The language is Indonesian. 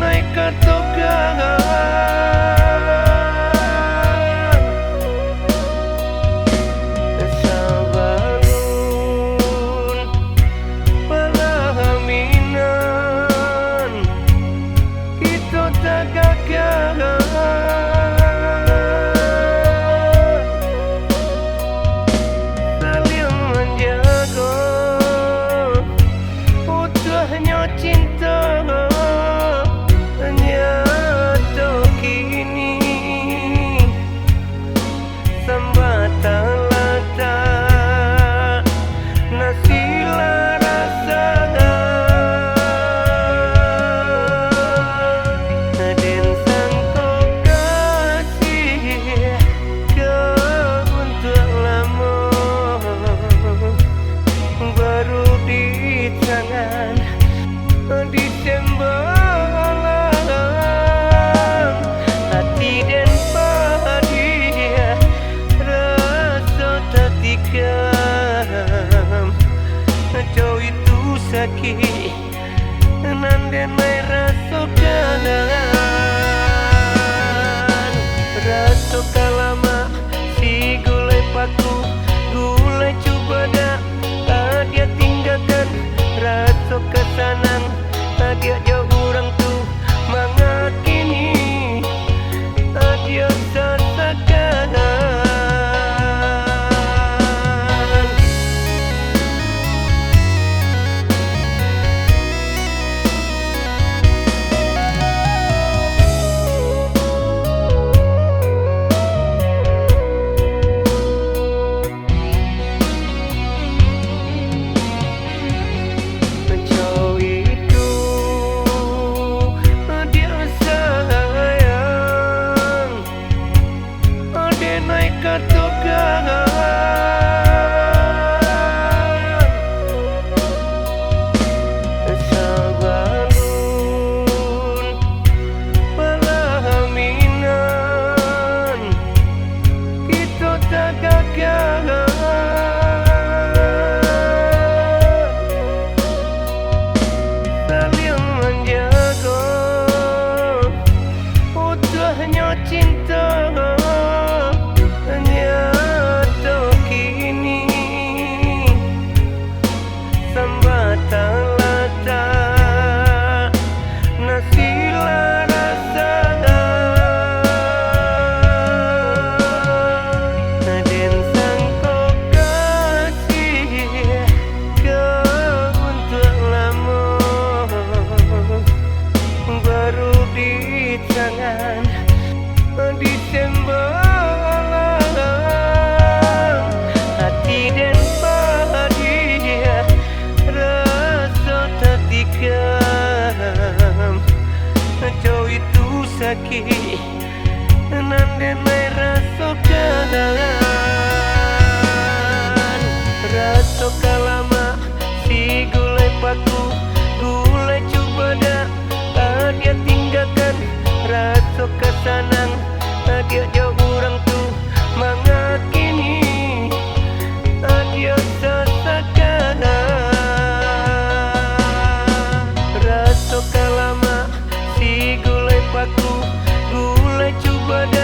naik katokan sabalun palahaminan kita tagakan saling menjaga utuhnya cinta nyata kini sambatan lata nasila rasa dan sangko kasih kau untuk lama baru di tangan Desember hati dan padi rasa tertikam jauh itu sakit nan dan mai rasakan rasakan lama si gulai paku gulai coba dah dia tinggalkan rasa kesanang dia jauh orang tu mengakini dia sasakan sabalun palahaminan kita tagakan saling menjaga utuhnya cinta nyata kini sambatan lata nasila rasa dan sangko kasih kau untuk lama baru di tangan Desember hati dan padi rasa tertikam jauh itu sakit nan dan mai rasakan rasakan lama si gulai paku gulai coba dah dia tinggalkan rasa kesanang dia jauh orang tu mengakini dia sasakan rasakan lama si gulai paku gulai coba dah